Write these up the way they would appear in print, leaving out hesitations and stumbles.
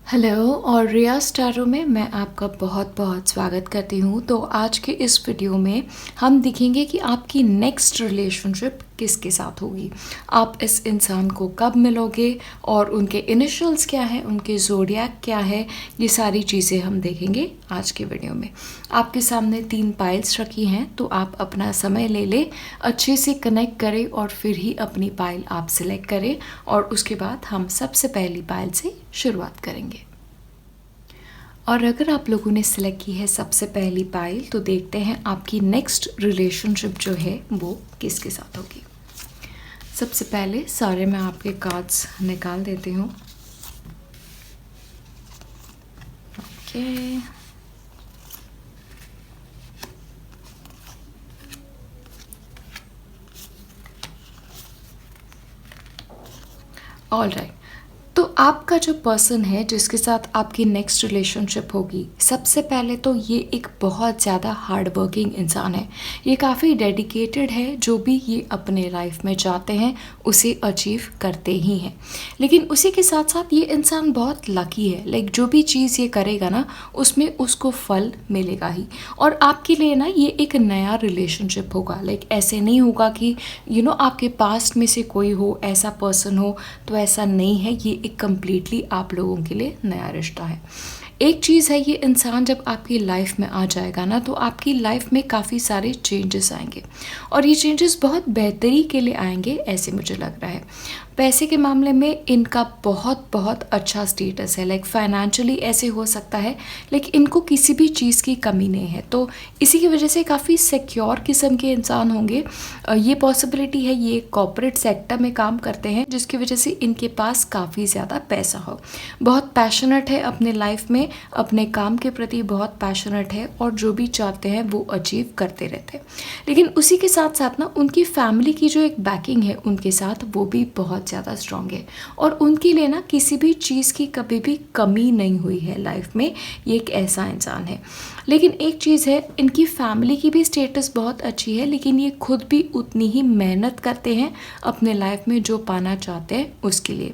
Hello और रिया स्टारो में मैं आपका बहुत बहुत स्वागत करती हूँ। तो आज के इस वीडियो में हम देखेंगे कि आपकी नेक्स्ट रिलेशनशिप किसके साथ होगी, आप इस इंसान को कब मिलोगे और उनके इनिशियल्स क्या हैं, उनके ज़ोडिएक क्या है, ये सारी चीज़ें हम देखेंगे आज के वीडियो में। आपके सामने 3 पाइल्स रखी हैं, तो आप अपना समय ले लें, अच्छे से कनेक्ट करें और फिर ही अपनी पाइल आप सिलेक्ट करें और उसके बाद हम सबसे पहली पाइल से शुरुआत करेंगे। और अगर आप लोगों ने सिलेक्ट की है सबसे पहली पाइल, तो देखते हैं आपकी नेक्स्ट रिलेशनशिप जो है वो किसके साथ होगी। सबसे पहले सारे मैं आपके कार्ड्स निकाल देती हूँ। Okay, all right. तो आपका जो पर्सन है जिसके साथ आपकी नेक्स्ट रिलेशनशिप होगी, सबसे पहले तो ये एक बहुत ज़्यादा हार्ड वर्किंग इंसान है। ये काफ़ी डेडिकेटेड है, जो भी ये अपने लाइफ में चाहते हैं उसे अचीव करते ही हैं। लेकिन उसी के साथ साथ ये इंसान बहुत लकी है, लाइक जो भी चीज़ ये करेगा ना उसमें उसको फल मिलेगा ही। और आपके लिए ना ये एक नया रिलेशनशिप होगा, लाइक ऐसे नहीं होगा कि आपके पास्ट में से कोई हो, ऐसा पर्सन हो, तो ऐसा नहीं है। ये एक कम्प्लीटली आप लोगों के लिए नया रिश्ता है। एक चीज़ है, ये इंसान जब आपकी लाइफ में आ जाएगा ना, तो आपकी लाइफ में काफ़ी सारे चेंजेस आएंगे और ये चेंजेस बहुत बेहतरी के लिए आएंगे, ऐसे मुझे लग रहा है। पैसे के मामले में इनका बहुत बहुत अच्छा स्टेटस है, लाइक फाइनेंशियली ऐसे हो सकता है, लेकिन इनको किसी भी चीज़ की कमी नहीं है, तो इसी की वजह से काफ़ी सिक्योर किस्म के इंसान होंगे। ये पॉसिबिलिटी है ये कॉर्पोरेट सेक्टर में काम करते हैं, जिसकी वजह से इनके पास काफ़ी ज़्यादा पैसा हो। बहुत पैशनेट है अपने लाइफ में, अपने काम के प्रति बहुत पैशनेट है और जो भी चाहते हैं वो अचीव करते रहते हैं। लेकिन उसी के साथ साथ ना उनकी फैमिली की जो एक बैकिंग है उनके साथ, वो भी बहुत ज़्यादा स्ट्रांग है और उनके लिए ना किसी भी चीज़ की कभी भी कमी नहीं हुई है लाइफ में। ये एक ऐसा इंसान है। लेकिन एक चीज़ है, इनकी फैमिली की भी स्टेटस बहुत अच्छी है, लेकिन ये खुद भी उतनी ही मेहनत करते हैं अपने लाइफ में जो पाना चाहते हैं उसके लिए।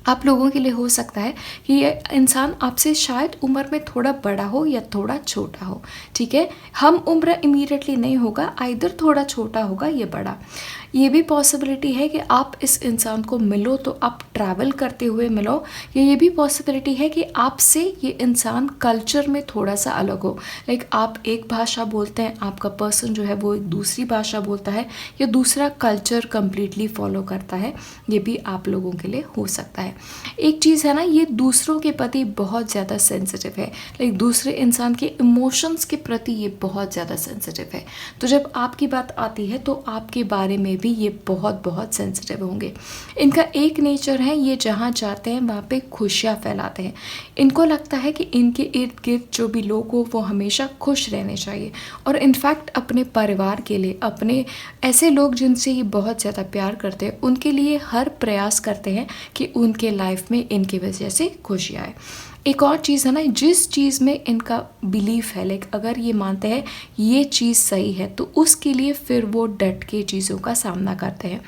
आप लोगों के लिए हो सकता है कि ये इंसान आपसे शायद उम्र में थोड़ा बड़ा हो या थोड़ा छोटा हो, ठीक है। हम उम्र इमीडिएटली नहीं होगा, आइदर थोड़ा छोटा होगा या बड़ा। ये भी पॉसिबिलिटी है कि आप इस इंसान को मिलो तो आप ट्रैवल करते हुए मिलो, या ये भी पॉसिबिलिटी है कि आपसे ये इंसान कल्चर में थोड़ा सा अलग हो, लाइक आप एक भाषा बोलते हैं, आपका पर्सन जो है वो एक दूसरी भाषा बोलता है या दूसरा कल्चर कम्प्लीटली फॉलो करता है। ये भी आप लोगों के लिए हो सकता है। एक चीज़ है ना, ये दूसरों के प्रति बहुत ज़्यादा सेंसिटिव है, लाइक दूसरे इंसान के इमोशंस के प्रति ये बहुत ज़्यादा सेंसिटिव है। तो जब आपकी बात आती है तो आपके बारे में भी ये बहुत बहुत सेंसिटिव होंगे। इनका एक नेचर है, ये जहाँ जाते हैं वहाँ पे खुशियाँ फैलाते हैं। इनको लगता है कि इनके इर्द गिर्द जो भी लोग हो वो हमेशा खुश रहने चाहिए, और इनफैक्ट अपने परिवार के लिए, अपने ऐसे लोग जिनसे ये बहुत ज़्यादा प्यार करते हैं उनके लिए हर प्रयास करते हैं कि उनके लाइफ में इनकी वजह से खुशी आए। एक और चीज़ है ना, जिस चीज़ में इनका बिलीफ है, लाइक अगर ये मानते हैं ये चीज़ सही है तो उसके लिए फिर वो डट के चीज़ों का सामना करते हैं।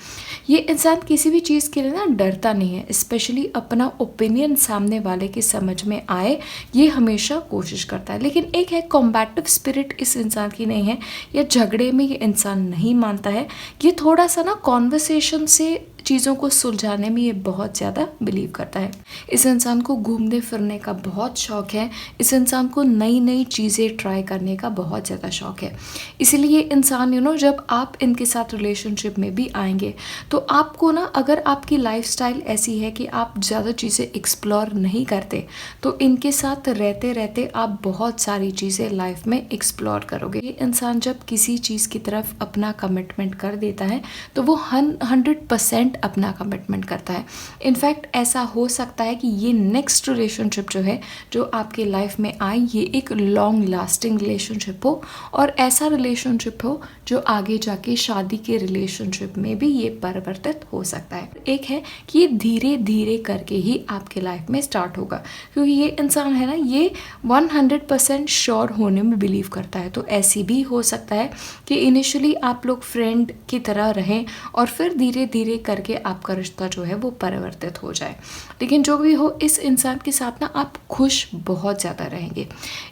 ये इंसान किसी भी चीज़ के लिए ना डरता नहीं है, स्पेशली अपना ओपिनियन सामने वाले के समझ में आए ये हमेशा कोशिश करता है। लेकिन एक है, कॉम्बैटिव स्पिरिट इस इंसान की नहीं है, या झगड़े में ये इंसान नहीं मानता है। ये थोड़ा सा ना कॉन्वर्सेशन से चीज़ों को सुलझाने में ये बहुत ज़्यादा बिलीव करता है। इस इंसान को घूमने फिरने का बहुत शौक़ है, इस इंसान को नई नई चीज़ें ट्राई करने का बहुत ज़्यादा शौक़ है। इसीलिए ये इंसान जब आप इनके साथ रिलेशनशिप में भी आएंगे तो आपको ना, अगर आपकी लाइफस्टाइल ऐसी है कि आप ज़्यादा चीज़ें एक्सप्लोर नहीं करते, तो इनके साथ रहते रहते आप बहुत सारी चीज़ें लाइफ में एक्सप्लोर करोगे। ये इंसान जब किसी चीज़ की तरफ अपना कमिटमेंट कर देता है तो वो 100% अपना कमिटमेंट करता है। इनफैक्ट ऐसा हो सकता है कि ये नेक्स्ट रिलेशनशिप जो है, जो आपके लाइफ में आए, ये एक लॉन्ग लास्टिंग रिलेशनशिप हो और ऐसा रिलेशनशिप हो जो आगे जाके शादी के रिलेशनशिप में भी ये परिवर्तित हो सकता है। एक है कि ये धीरे धीरे करके ही आपके लाइफ में स्टार्ट होगा, क्योंकि ये इंसान है ना, ये 100% श्योर होने में बिलीव करता है। तो ऐसी भी हो सकता है कि इनिशियली आप लोग फ्रेंड की तरह रहें और फिर धीरे धीरे कर करके आपका रिश्ता जो है वो परिवर्तित हो जाए। लेकिन जो भी हो, इस इंसान के साथ ना आप खुश बहुत ज़्यादा रहेंगे।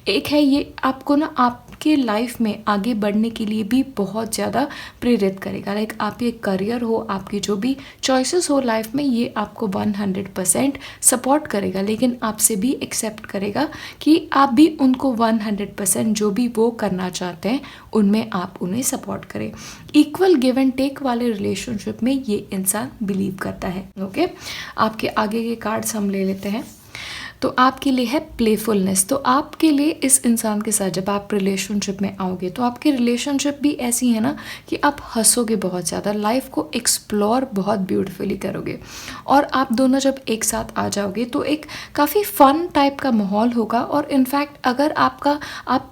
एक है ये आपको ना आपके लाइफ में आगे बढ़ने के लिए भी बहुत ज़्यादा प्रेरित करेगा। लाइक आपके करियर हो, आपकी जो भी चॉइसेस हो लाइफ में, ये आपको 100% सपोर्ट करेगा, लेकिन आपसे भी एक्सेप्ट करेगा कि आप भी उनको 100% जो भी वो करना चाहते हैं उनमें आप उन्हें सपोर्ट करें। इक्वल गिव एंड टेक वाले रिलेशनशिप में ये इंसान बिलीव करता है। ओके, आपके आगे के कार्ड्स हम ले लेते हैं। तो आपके लिए है प्लेफुलनेस। तो आपके लिए इस इंसान के साथ जब आप रिलेशनशिप में आओगे तो आपकी रिलेशनशिप भी ऐसी है ना कि आप हंसोगे बहुत ज़्यादा, लाइफ को एक्सप्लोर बहुत ब्यूटीफुली करोगे, और आप दोनों जब एक साथ आ जाओगे तो एक काफ़ी फ़न टाइप का माहौल होगा। और इनफैक्ट अगर आप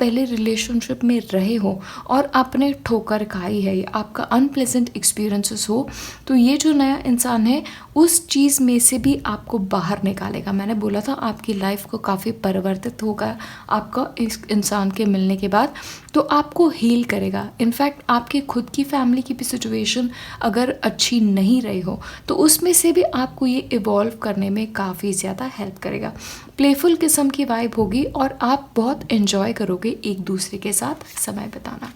पहले रिलेशनशिप में रहे हो और आपने ठोकर खाई है या आपका अनप्लेजेंट एक्सपीरियंसेस हो, तो ये जो नया इंसान है उस चीज़ में से भी आपको बाहर निकालेगा। मैंने बोला था आपकी लाइफ को काफ़ी परिवर्तित होगा आपका इस इंसान के मिलने के बाद, तो आपको हील करेगा। इनफैक्ट आपकी खुद की फैमिली की भी सिचुएशन अगर अच्छी नहीं रही हो तो उसमें से भी आपको ये इवॉल्व करने में काफ़ी ज़्यादा हेल्प करेगा। प्लेफुल किस्म की वाइब होगी और आप बहुत इन्जॉय करोगे एक दूसरे के साथ समय बिताना।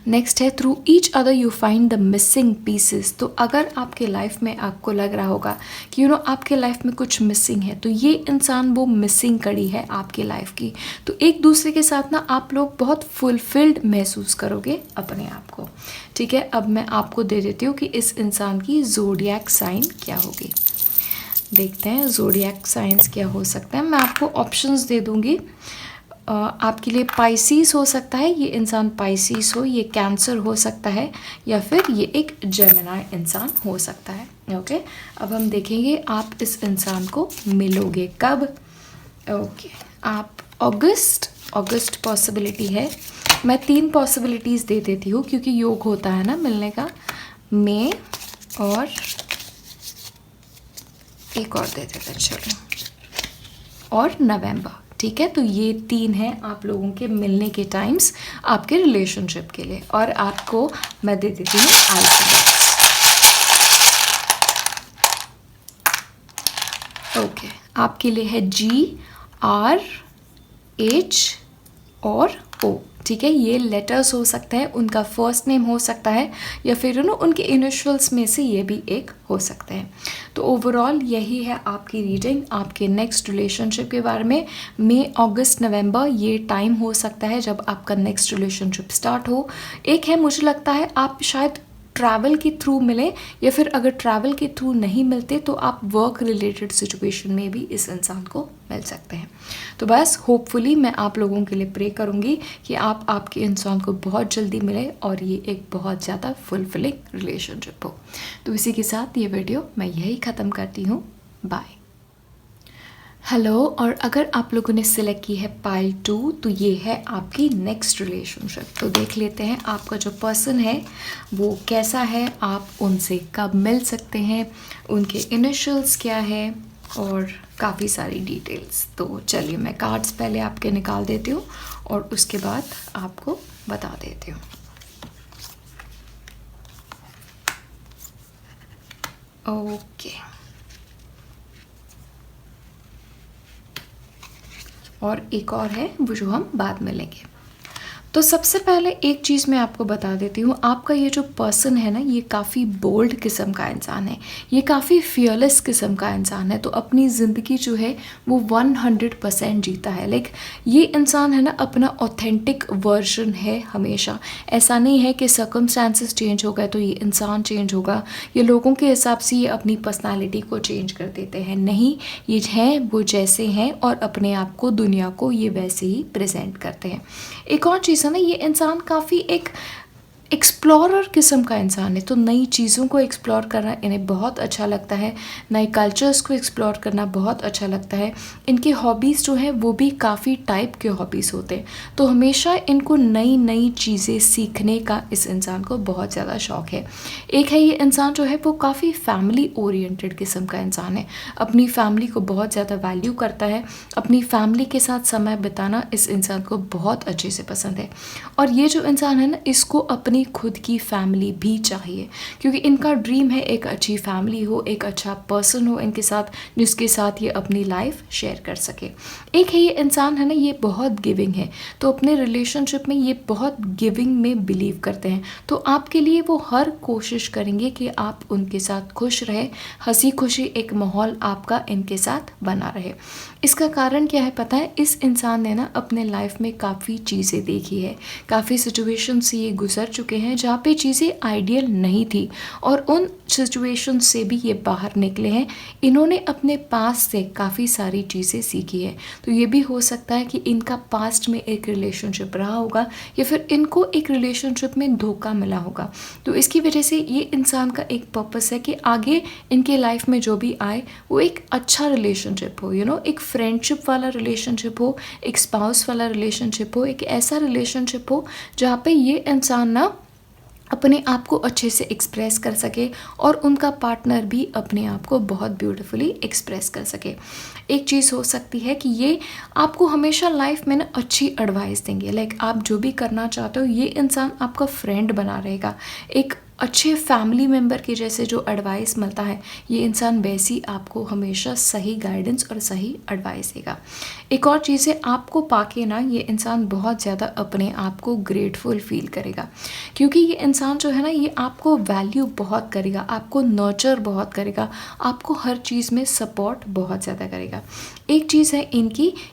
नेक्स्ट है through each other you find the missing pieces. तो अगर आपके लाइफ में आपको लग रहा होगा कि आपके लाइफ में कुछ मिसिंग है, तो ये इंसान वो मिसिंग कड़ी है आपकी लाइफ की। तो एक दूसरे के साथ ना आप लोग बहुत फुलफिल्ड महसूस करोगे अपने आप को। ठीक है, अब मैं आपको दे देती हूँ कि इस इंसान की ज़ोडिएक साइन क्या होगी। देखते हैं ज़ोडिएक साइंस क्या हो सकता है। मैं आपको ऑप्शंस दे दूँगी। आपके लिए पाइसिस हो सकता है, ये इंसान पाइसिस हो, ये कैंसर हो सकता है, या फिर ये एक जेमिनी इंसान हो सकता है। ओके, अब हम देखेंगे आप इस इंसान को मिलोगे कब। ओके, आप अगस्त पॉसिबिलिटी है। मैं 3 पॉसिबिलिटीज़ दे देती हूँ क्योंकि योग होता है ना मिलने का। मई और एक और दे देते हैं चलो, और नवंबर। ठीक है, तो ये 3 हैं आप लोगों के मिलने के टाइम्स आपके रिलेशनशिप के लिए। और आपको मैं दे देती हूँ अल्फाबेट्स। ओके, आपके लिए है GRH और O। ठीक है, ये लेटर्स हो सकते हैं, उनका फर्स्ट नेम हो सकता है, या फिर उनके इनिशियल्स में से ये भी एक हो सकते हैं। तो ओवरऑल यही है आपकी रीडिंग आपके नेक्स्ट रिलेशनशिप के बारे में। मई, अगस्त, नवंबर ये टाइम हो सकता है जब आपका नेक्स्ट रिलेशनशिप स्टार्ट हो। एक है, मुझे लगता है आप शायद ट्रैवल के थ्रू मिले, या फिर अगर ट्रैवल के थ्रू नहीं मिलते तो आप वर्क रिलेटेड सिचुएशन में भी इस इंसान को मिल सकते हैं। तो बस होपफुली मैं आप लोगों के लिए प्रे करूँगी कि आप आपके इंसान को बहुत जल्दी मिले और ये एक बहुत ज़्यादा फुलफिलिंग रिलेशनशिप हो। तो इसी के साथ ये वीडियो मैं यही ख़त्म करती हूँ। बाय। हेलो, और अगर आप लोगों ने सिलेक्ट की है पाइल 2, तो ये है आपकी नेक्स्ट रिलेशनशिप। तो देख लेते हैं आपका जो पर्सन है वो कैसा है, आप उनसे कब मिल सकते हैं, उनके इनिशियल्स क्या है, और काफ़ी सारी डिटेल्स। तो चलिए मैं कार्ड्स पहले आपके निकाल देती हूँ और उसके बाद आपको बता देती हूँ। ओके, और एक और है वो जो हम बाद में लेंगे। तो सबसे पहले एक चीज़ मैं आपको बता देती हूँ, आपका ये जो पर्सन है ना, ये काफ़ी बोल्ड किस्म का इंसान है, ये काफ़ी फियरलेस किस्म का इंसान है। तो अपनी ज़िंदगी जो है वो 100% जीता है। लाइक ये इंसान है ना अपना ऑथेंटिक वर्जन है हमेशा। ऐसा नहीं है कि सर्कमस्टांसेस चेंज हो गए तो ये इंसान चेंज होगा, ये लोगों के हिसाब से ये अपनी पर्सनालिटी को चेंज कर देते हैं। नहीं, ये हैं वो जैसे हैं और अपने आप को, दुनिया को ये वैसे ही प्रेजेंट करते हैं। एक और चीज़ है ना, ये इंसान काफ़ी एक एक्सप्लोरर किस्म का इंसान है। तो नई चीज़ों को एक्सप्लोर करना इन्हें बहुत अच्छा लगता है, नए कल्चर्स को एक्सप्लोर करना बहुत अच्छा लगता है। इनकी हॉबीज़ जो हैं वो भी काफ़ी टाइप के हॉबीज़ होते हैं। तो हमेशा इनको नई नई चीज़ें सीखने का इस इंसान को बहुत ज़्यादा शौक़ है। एक है, ये इंसान जो है वो काफ़ी फैमिली ओरिएंटेड किस्म का इंसान है, अपनी फैमिली को बहुत ज़्यादा वैल्यू करता है। अपनी फैमिली के साथ समय बिताना इस इंसान को बहुत अच्छे से पसंद है। और ये जो इंसान है ना, इसको अपनी अपनी खुद की फैमिली भी चाहिए, क्योंकि इनका ड्रीम है एक अच्छी फैमिली हो, एक अच्छा पर्सन हो इनके साथ, जिसके साथ ये अपनी लाइफ शेयर कर सके। एक है ये इंसान है ना, ये बहुत गिविंग है, तो अपने रिलेशनशिप में ये बहुत गिविंग में बिलीव करते हैं, तो आपके लिए वो हर कोशिश करेंगे कि आप उनके साथ खुश रहे, हंसी खुशी एक माहौल आपका इनके साथ बना रहे। इसका कारण क्या है पता है? इस इंसान ने ना अपने लाइफ में काफ़ी चीज़ें देखी है, काफ़ी सिचुएशन से ये गुजर चुके हैं जहाँ पे चीज़ें आइडियल नहीं थी, और उन सिचुएशन से भी ये बाहर निकले हैं। इन्होंने अपने पास्ट से काफ़ी सारी चीज़ें सीखी है, तो ये भी हो सकता है कि इनका पास्ट में एक रिलेशनशिप रहा होगा, या फिर इनको एक रिलेशनशिप में धोखा मिला होगा, तो इसकी वजह से ये इंसान का एक पर्पस है कि आगे इनके लाइफ में जो भी आए वो एक अच्छा रिलेशनशिप हो, एक फ्रेंडशिप वाला रिलेशनशिप हो, एक स्पाउस वाला रिलेशनशिप हो, एक ऐसा रिलेशनशिप हो जहाँ पे ये इंसान ना अपने आप को अच्छे से एक्सप्रेस कर सके, और उनका पार्टनर भी अपने आप को बहुत ब्यूटीफुली एक्सप्रेस कर सके। एक चीज़ हो सकती है कि ये आपको हमेशा लाइफ में ना अच्छी एडवाइस देंगे, लाइक आप जो भी करना चाहते हो ये इंसान आपका फ्रेंड बना रहेगा, एक अच्छे फैमिली मेम्बर के जैसे जो एडवाइस मिलता है ये इंसान वैसी आपको हमेशा सही गाइडेंस और सही एडवाइस देगा। एक और चीज़ है, आपको पाके ना ये इंसान बहुत ज़्यादा अपने आप को ग्रेटफुल फील करेगा, क्योंकि ये इंसान जो है ना ये आपको वैल्यू बहुत करेगा, आपको नर्चर बहुत करेगा, आपको हर चीज़ में सपोर्ट बहुत ज़्यादा करेगा। एक चीज़ है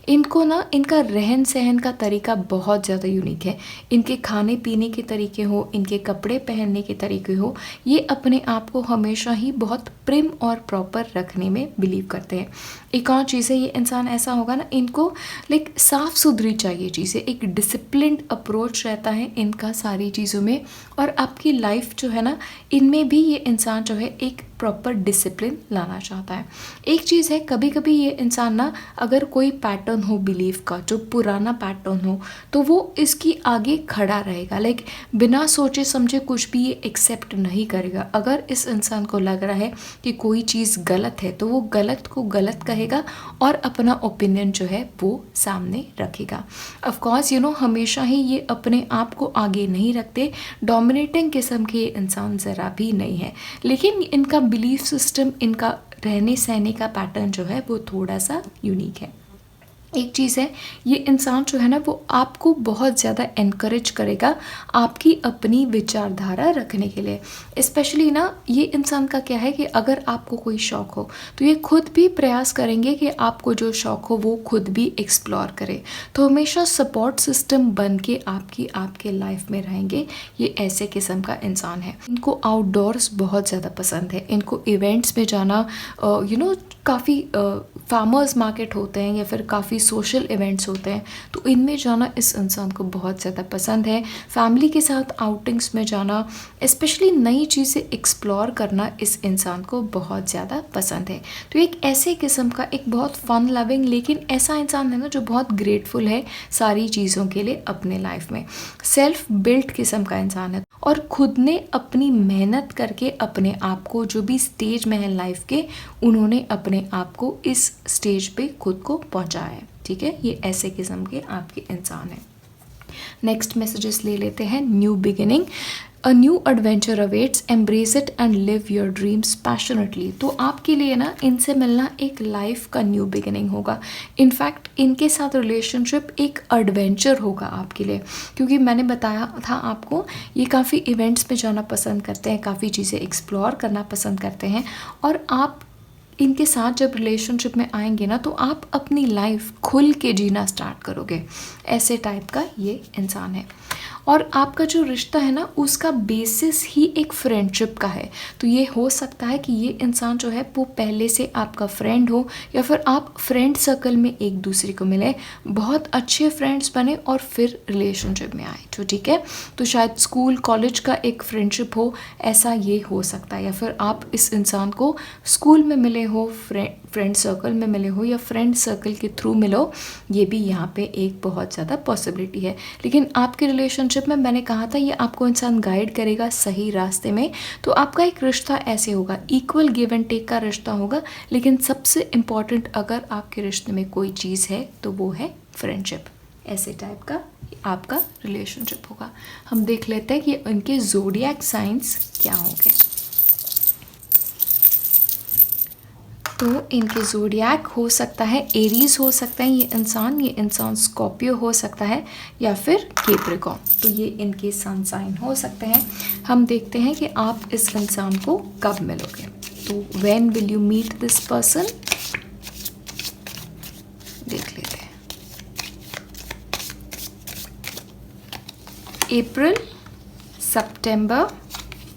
इनको ना इनका रहन सहन का तरीका बहुत ज़्यादा यूनिक है, इनके खाने पीने के तरीके हो, इनके कपड़े पहनने के तरीके हो, ये अपने आप को हमेशा ही बहुत प्रिम और प्रॉपर रखने में बिलीव करते हैं। एक और चीज़ है, ये इंसान ऐसा होगा ना, इनको लाइक साफ़ सुथरी चाहिए चीज़ें, एक डिसिप्लिन्ड अप्रोच रहता है इनका सारी चीज़ों में, और आपकी लाइफ जो है ना इनमें भी ये इंसान जो है एक प्रॉपर डिसिप्लिन लाना चाहता है। एक चीज़ है, कभी कभी ये इंसान ना अगर कोई पैटर्न हो बिलीव का जो पुराना पैटर्न हो, तो वो इसकी आगे खड़ा रहेगा, लाइक बिना सोचे समझे कुछ भी ये एक्सेप्ट नहीं करेगा। अगर इस इंसान को लग रहा है कि कोई चीज़ गलत है तो वो गलत को गलत कहेगा और अपना ओपिनियन जो है वो सामने रखेगा। ऑफ कोर्स हमेशा ही ये अपने आप को आगे नहीं रखते, डोमिनेटिंग किस्म के इंसान ज़रा भी नहीं है, लेकिन इनका बिलीफ सिस्टम, इनका रहने सहने का पैटर्न जो है वो थोड़ा सा यूनिक है। एक चीज़ है, ये इंसान जो है ना वो आपको बहुत ज़्यादा एनकरेज करेगा आपकी अपनी विचारधारा रखने के लिए। स्पेशली ना ये इंसान का क्या है कि अगर आपको कोई शौक़ हो तो ये खुद भी प्रयास करेंगे कि आपको जो शौक़ हो वो खुद भी एक्सप्लोर करे, तो हमेशा सपोर्ट सिस्टम बन के आपके लाइफ में रहेंगे। ये ऐसे किस्म का इंसान है। इनको आउटडोर्स बहुत ज़्यादा पसंद है, इनको इवेंट्स में जाना, काफ़ी फार्मर्स मार्केट होते हैं या फिर काफ़ी सोशल इवेंट्स होते हैं, तो इनमें जाना इस इंसान को बहुत ज़्यादा पसंद है। फैमिली के साथ आउटिंग्स में जाना, स्पेशली नई चीज़ें एक्सप्लोर करना इस इंसान को बहुत ज़्यादा पसंद है। तो एक ऐसे किस्म का एक बहुत फन लविंग लेकिन ऐसा इंसान है ना जो बहुत ग्रेटफुल है सारी चीज़ों के लिए अपने लाइफ में। सेल्फ बिल्ट किस्म का इंसान है और खुद ने अपनी मेहनत करके अपने आप को जो भी स्टेज में है लाइफ के, उन्होंने अपने आप को इस स्टेज पे खुद को पहुंचाया है। ठीक है, ये ऐसे किस्म के आपके इंसान हैं। नेक्स्ट मैसेजेस ले लेते हैं। New beginning, a new adventure awaits, embrace it and live your dreams passionately. तो आपके लिए ना इनसे मिलना एक लाइफ का न्यू बिगिनिंग होगा। इनफैक्ट इनके साथ रिलेशनशिप एक एडवेंचर होगा आपके लिए, क्योंकि मैंने बताया था आपको ये काफ़ी इवेंट्स में जाना पसंद करते हैं, काफ़ी चीज़ें एक्सप्लोर करना पसंद करते हैं, और आप इनके साथ जब रिलेशनशिप में आएंगे ना तो आप अपनी लाइफ खुल के जीना स्टार्ट करोगे। ऐसे टाइप का ये इंसान है। और आपका जो रिश्ता है ना उसका बेसिस ही एक फ्रेंडशिप का है। तो ये हो सकता है कि ये इंसान जो है वो पहले से आपका फ्रेंड हो, या फिर आप फ्रेंड सर्कल में एक दूसरे को मिले, बहुत अच्छे फ्रेंड्स बने और फिर रिलेशनशिप में आए। तो ठीक है, तो शायद स्कूल कॉलेज का एक फ्रेंडशिप हो, ऐसा ये हो सकता है। या फिर आप इस इंसान को स्कूल में मिले हो, फ्रेंड सर्कल में मिले हो, या फ्रेंड सर्कल के थ्रू मिलो, ये भी यहाँ पे एक बहुत ज़्यादा पॉसिबिलिटी है। लेकिन आपके रिलेशनशिप में मैंने कहा था ये आपको इंसान गाइड करेगा सही रास्ते में। तो आपका एक रिश्ता ऐसे होगा, इक्वल गिव एंड टेक का रिश्ता होगा, लेकिन सबसे इम्पॉर्टेंट अगर आपके रिश्ते में कोई चीज़ है तो वो है फ्रेंडशिप। ऐसे टाइप का आपका रिलेशनशिप होगा। हम देख लेते हैं कि इनके ज़ोडिएक साइंस क्या होंगे। तो इनके ज़ोडिएक हो सकता है एरीज हो सकता है ये इंसान स्कॉर्पियो हो सकता है या फिर कैप्रिकॉर्न। तो ये इनके सन साइन हो सकते हैं। हम देखते हैं कि आप इस इंसान को कब मिलोगे। तो when will you meet this person, देख लेते हैं। अप्रैल, सितंबर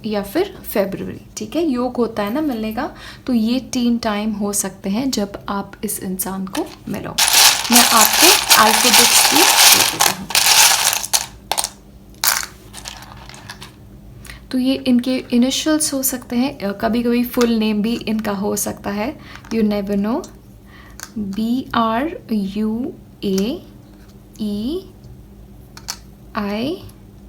या फिर फरवरी, ठीक है। योग होता है ना मिलने का, तो ये 3 टाइम हो सकते हैं जब आप इस इंसान को मिलो। मैं आपको अल्फाबेट्स भी दे देती हूँ। तो ये इनके इनिशियल्स हो सकते हैं, कभी कभी फुल नेम भी इनका हो सकता है, you never know. BRUAEI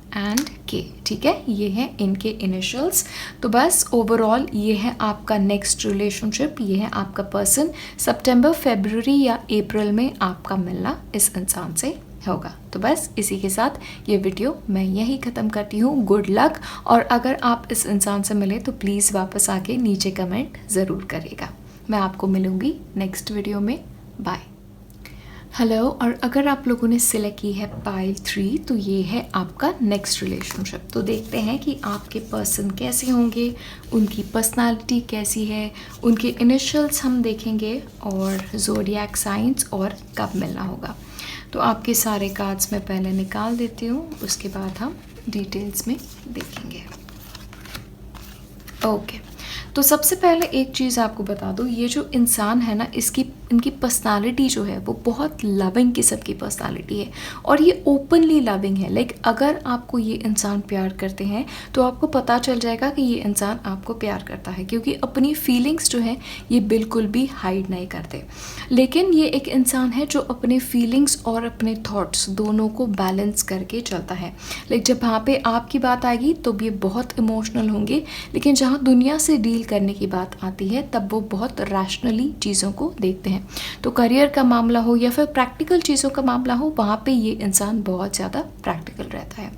and के, ठीक है, ये हैं इनके इनिशियल्स। तो बस ओवरऑल ये है आपका नेक्स्ट रिलेशनशिप, ये है आपका पर्सन। सितंबर, फरवरी या अप्रैल में आपका मिलना इस इंसान से होगा। तो बस इसी के साथ ये वीडियो मैं यही ख़त्म करती हूँ। गुड लक, और अगर आप इस इंसान से मिले तो प्लीज़ वापस आके नीचे कमेंट ज़रूर करिएगा। मैं आपको मिलूँगी नेक्स्ट वीडियो में। बाय। हेलो, और अगर आप लोगों ने सिलेक्ट की है पाइल 3, तो ये है आपका नेक्स्ट रिलेशनशिप। तो देखते हैं कि आपके पर्सन कैसे होंगे, उनकी पर्सनालिटी कैसी है, उनके इनिशियल्स हम देखेंगे, और ज़ोडिएक साइंस और कब मिलना होगा। तो आपके सारे कार्ड्स मैं पहले निकाल देती हूँ, उसके बाद हम डिटेल्स में देखेंगे। ओके, तो सबसे पहले एक चीज़ आपको बता दूँ, ये जो इंसान है ना, इनकी पर्सनालिटी जो है वो बहुत लविंग किस्म की पर्सनालिटी है, और ये ओपनली लविंग है। लाइक अगर आपको ये इंसान प्यार करते हैं तो आपको पता चल जाएगा कि ये इंसान आपको प्यार करता है, क्योंकि अपनी फीलिंग्स जो है ये बिल्कुल भी हाइड नहीं करते। लेकिन ये एक इंसान है जो अपने फीलिंग्स और अपने थॉट्स दोनों को बैलेंस करके चलता है। लाइक जब वहाँ पे आपकी बात आएगी तो ये बहुत इमोशनल होंगे, लेकिन जहाँ दुनिया से डील करने की बात आती है तब वो बहुत रैशनली चीज़ों को देखते हैं। तो करियर का मामला हो या फिर प्रैक्टिकल चीज़ों का मामला हो, वहाँ पे ये इंसान बहुत ज़्यादा प्रैक्टिकल रहता है।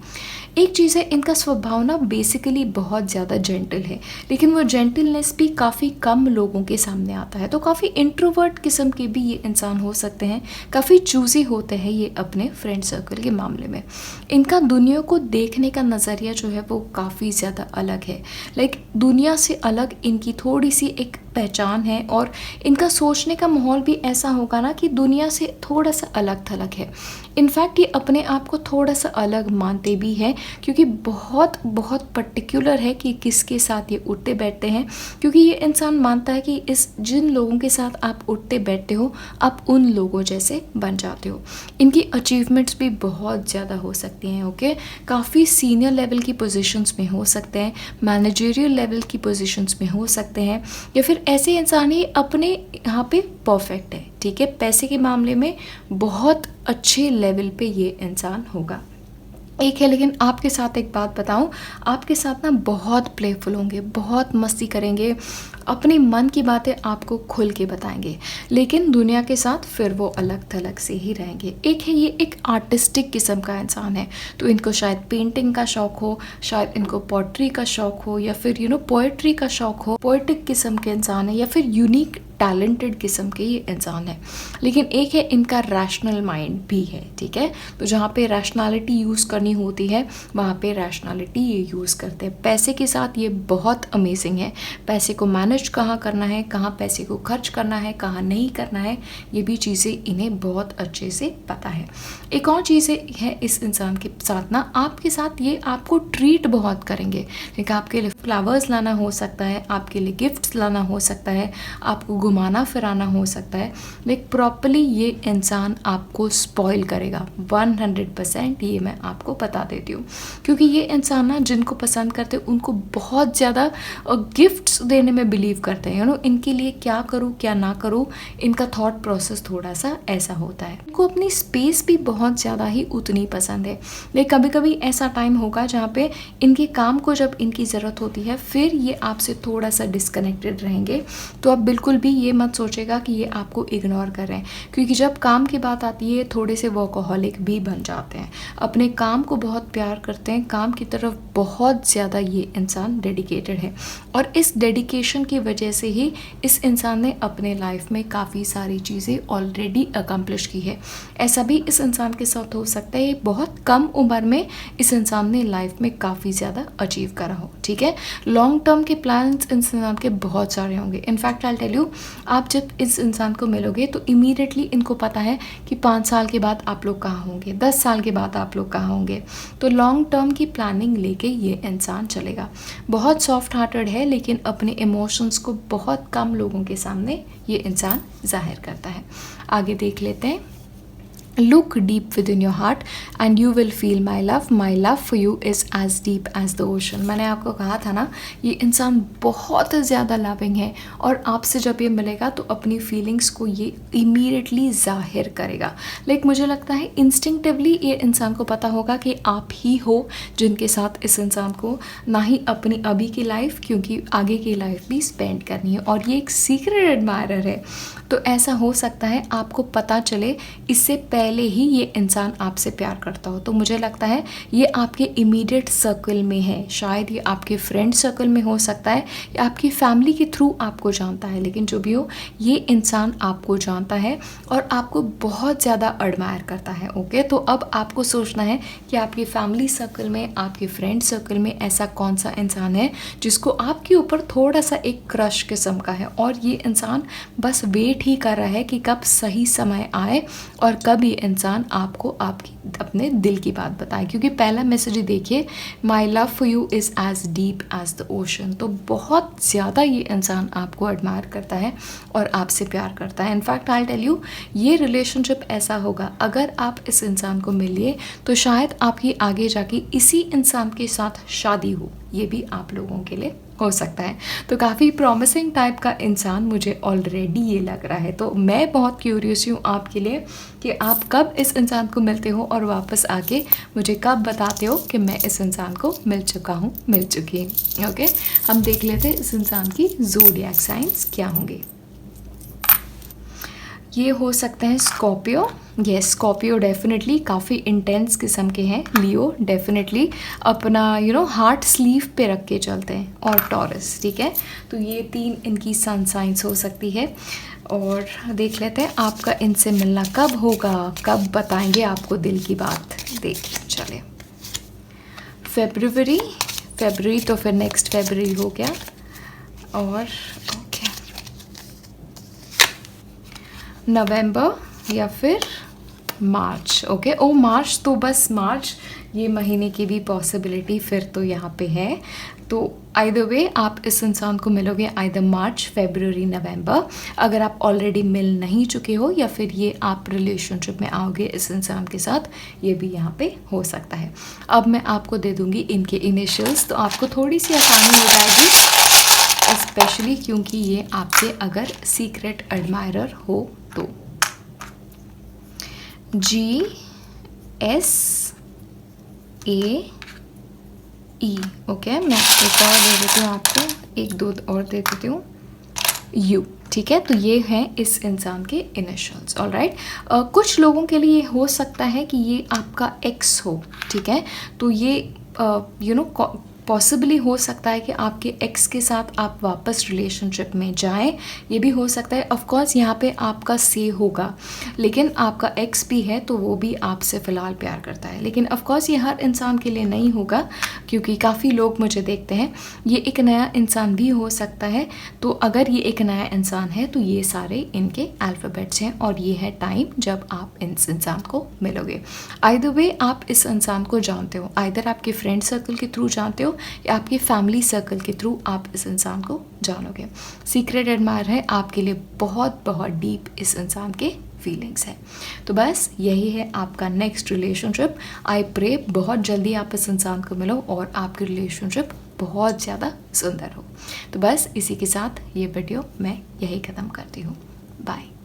एक चीज़ है, इनका स्वभाव ना बेसिकली बहुत ज़्यादा जेंटल है, लेकिन वो जेंटलनेस भी काफ़ी कम लोगों के सामने आता है। तो काफ़ी इंट्रोवर्ट किस्म के भी ये इंसान हो सकते हैं, काफ़ी चूज़ी होते हैं ये अपने फ्रेंड सर्कल के मामले में। इनका दुनिया को देखने का नज़रिया जो है वो काफ़ी ज़्यादा अलग है। लाइक दुनिया से अलग इनकी थोड़ी सी एक पहचान है, और इनका सोचने का माहौल भी ऐसा होगा ना कि दुनिया से थोड़ा सा अलग थलग है। इनफैक्ट ये अपने आप को थोड़ा सा अलग मानते भी हैं, क्योंकि बहुत बहुत पर्टिकुलर है कि किसके साथ ये उठते बैठते हैं, क्योंकि ये इंसान मानता है कि जिन लोगों के साथ आप उठते बैठते हो आप उन लोगों जैसे बन जाते हो। इनकी अचीवमेंट्स भी बहुत ज़्यादा हो सकती हैं। ओके, काफ़ी सीनियर लेवल की पोजीशंस में हो सकते हैं, मैनेजरियल लेवल की पोजीशंस में हो सकते हैं, या फिर ऐसे इंसान ही अपने यहाँ पे परफेक्ट है। ठीक है, पैसे के मामले में बहुत अच्छे लेवल पे ये इंसान होगा। एक है, लेकिन आपके साथ एक बात बताऊं, आपके साथ ना बहुत प्लेफुल होंगे, बहुत मस्ती करेंगे, अपने मन की बातें आपको खुल के बताएंगे, लेकिन दुनिया के साथ फिर वो अलग थलग से ही रहेंगे। एक है, ये एक आर्टिस्टिक किस्म का इंसान है, तो इनको शायद पेंटिंग का शौक हो, शायद इनको पोट्री का शौक हो, या फिर पोएट्री का शौक हो। पोएटिक किस्म के इंसान है, या फिर यूनिक टैलेंटेड किस्म के ये इंसान है। लेकिन एक है, इनका रैशनल माइंड भी है। ठीक है, तो जहाँ पे रैशनैलिटी यूज़ करनी होती है वहाँ पे रैशनैलिटी ये यूज़ करते हैं। पैसे के साथ ये बहुत अमेजिंग है, पैसे को मैनेज कहाँ करना है, कहाँ पैसे को खर्च करना है, कहाँ नहीं करना है, ये भी चीज़ें इन्हें बहुत अच्छे से पता है। एक और चीज़ है इस इंसान के साथ ना, आपके साथ ये आपको ट्रीट बहुत करेंगे। लेकिन आपके लिए फ्लावर्स लाना हो सकता है, आपके लिए गिफ्ट्स लाना हो सकता है, आपको घुमाना फिराना हो सकता है, लेकिन प्रॉपर्ली ये इंसान आपको स्पॉइल करेगा 100%। ये मैं आपको बता देती हूँ, क्योंकि ये इंसान ना जिनको पसंद करते उनको बहुत ज़्यादा गिफ्ट्स देने में बिलीव बिलीव करते हैं, इनके लिए क्या करूँ क्या ना करूँ, इनका थॉट प्रोसेस थोड़ा सा ऐसा होता है। इनको अपनी स्पेस भी बहुत ज़्यादा ही उतनी पसंद है, लेकिन कभी कभी ऐसा टाइम होगा जहाँ पे इनके काम को जब इनकी ज़रूरत होती है फिर ये आपसे थोड़ा सा डिस्कनेक्टेड रहेंगे। तो आप बिल्कुल भी ये मत सोचेगा कि ये आपको इग्नोर कर रहे हैं, क्योंकि जब काम की बात आती है थोड़े से वर्कोहॉलिक भी बन जाते हैं, अपने काम को बहुत प्यार करते हैं, काम की तरफ बहुत ज़्यादा ये इंसान डेडिकेटेड है। और इस डेडिकेशन की वजह से ही इस इंसान ने अपने लाइफ में काफ़ी सारी चीज़ें ऑलरेडी अकम्प्लिश की है। ऐसा भी इस इंसान के साथ हो सकता है बहुत कम उम्र में इस इंसान ने लाइफ में काफ़ी ज़्यादा अचीव करा हो। ठीक है, लॉन्ग टर्म के प्लान्स इस इंसान के बहुत सारे होंगे। इनफैक्ट आई टेल यू, आप जब इस इंसान को मिलोगे तो इमीडिएटली इनको पता है कि 5 साल के बाद आप लोग कहाँ होंगे, 10 साल के बाद आप लोग कहाँ होंगे। तो लॉन्ग टर्म की प्लानिंग लेके ये इंसान चलेगा। बहुत सॉफ्ट हार्टेड है, लेकिन अपने इमोशंस को बहुत कम लोगों के सामने ये इंसान जाहिर करता है। आगे देख लेते हैं। Look deep within your heart and you will feel my love. My love for you is as deep as the ocean. मैंने आपको कहा था ना, ये इंसान बहुत ज़्यादा लविंग है और आपसे जब ये मिलेगा तो अपनी फीलिंग्स को ये इमीडिएटली जाहिर करेगा। मुझे लगता है इंस्टिंक्टिवली ये इंसान को पता होगा कि आप ही हो जिनके साथ इस इंसान को ना ही अपनी अभी की लाइफ, क्योंकि आगे की लाइफ भी स्पेंड करनी है, और ये एक सीक्रेट एडमायरर है। तो ऐसा हो सकता है आपको पता चले इससे पहले ही ये इंसान आपसे प्यार करता हो। तो मुझे लगता है ये आपके इमीडिएट सर्कल में है, शायद ये आपके फ्रेंड सर्कल में हो सकता है या आपकी फैमिली के थ्रू आपको जानता है, लेकिन जो भी हो ये इंसान आपको जानता है और आपको बहुत ज़्यादा एडमायर करता है। ओके, तो अब आपको सोचना है कि आपकी फैमिली सर्कल में, आपके फ्रेंड सर्कल में ऐसा कौन सा इंसान है जिसको आपके ऊपर थोड़ा सा एक क्रश किस्म का है, और ये इंसान बस वेट ही कर रहा है कि कब सही समय आए और कब ये इंसान आपको आपकी अपने दिल की बात बताए। क्योंकि पहला मैसेज ही देखिए, my love for you is as deep as the ocean. तो बहुत ज़्यादा ये इंसान आपको एडमायर करता है और आपसे प्यार करता है। इनफैक्ट आई टेल यू, ये रिलेशनशिप ऐसा होगा, अगर आप इस इंसान को मिलिए तो शायद आपकी आगे जाके इसी इंसान के साथ शादी हो, ये भी आप लोगों के लिए हो सकता है। तो काफ़ी प्रॉमिसिंग टाइप का इंसान मुझे ऑलरेडी ये लग रहा है। तो मैं बहुत क्यूरियस हूँ आपके लिए कि आप कब इस इंसान को मिलते हो और वापस आके मुझे कब बताते हो कि मैं इस इंसान को मिल चुका हूँ, मिल चुकी हूँ। ओके, हम देख लेते हैं इस इंसान की ज़ोडिएक साइंस क्या होंगे। ये हो सकते हैं स्कॉर्पियो। येस, स्कॉर्पियो डेफिनेटली काफ़ी इंटेंस किस्म के हैं। लियो डेफिनेटली अपना हार्ट स्लीव पे रख के चलते हैं, और टॉरस। ठीक है, तो ये 3 इनकी सन साइंस हो सकती है। और देख लेते हैं आपका इनसे मिलना कब होगा, कब बताएंगे आपको दिल की बात। देख चले, फरवरी तो फिर नेक्स्ट फरवरी हो गया, और ओके नवंबर या फिर मार्च। ओके, ओ मार्च, तो बस मार्च ये महीने की भी पॉसिबिलिटी फिर तो यहाँ पे है। तो आइदर वे आप इस इंसान को मिलोगे आइदर मार्च, फरवरी, नवंबर, अगर आप ऑलरेडी मिल नहीं चुके हो, या फिर ये आप रिलेशनशिप में आओगे इस इंसान के साथ, ये भी यहाँ पे हो सकता है। अब मैं आपको दे दूँगी इनके इनिशियल्स, तो आपको थोड़ी सी आसानी हो जाएगी, स्पेशली क्योंकि ये आपके अगर सीक्रेट एडमायरर हो तो। GSAE। ओके, मैं एक और दे देती हूँ आपको, 1-2 और दे देती हूँ, U। ठीक है, तो ये हैं इस इंसान के इनिशियल्स। ऑलराइट, कुछ लोगों के लिए हो सकता है कि ये आपका एक्स हो। ठीक है, तो ये पॉसिबली हो सकता है कि आपके एक्स के साथ आप वापस रिलेशनशिप में जाएं, ये भी हो सकता है। ऑफ कोर्स यहाँ पे आपका से होगा, लेकिन आपका एक्स भी है तो वो भी आपसे फ़िलहाल प्यार करता है। लेकिन ऑफ कोर्स ये हर इंसान के लिए नहीं होगा, क्योंकि काफ़ी लोग मुझे देखते हैं, ये एक नया इंसान भी हो सकता है। तो अगर ये एक नया इंसान है तो ये सारे इनके अल्फ़ाबेट्स हैं, और ये है टाइम जब आप इस इंसान को मिलोगे। आइदर वे आप इस इंसान को जानते हो, आइदर आपके फ्रेंड सर्कल के थ्रू जानते हो या आपके फैमिली सर्कल के थ्रू आप इस इंसान को जानोगे। सीक्रेट एडमायर है आपके लिए बहुत बहुत डीप इस इंसान के फीलिंग्स है। तो बस यही है आपका नेक्स्ट रिलेशनशिप। आई प्रे बहुत जल्दी आप इस इंसान को मिलो और आपकी रिलेशनशिप बहुत ज़्यादा सुंदर हो। तो बस इसी के साथ ये वीडियो मैं यही ख़त्म करती हूँ। बाय।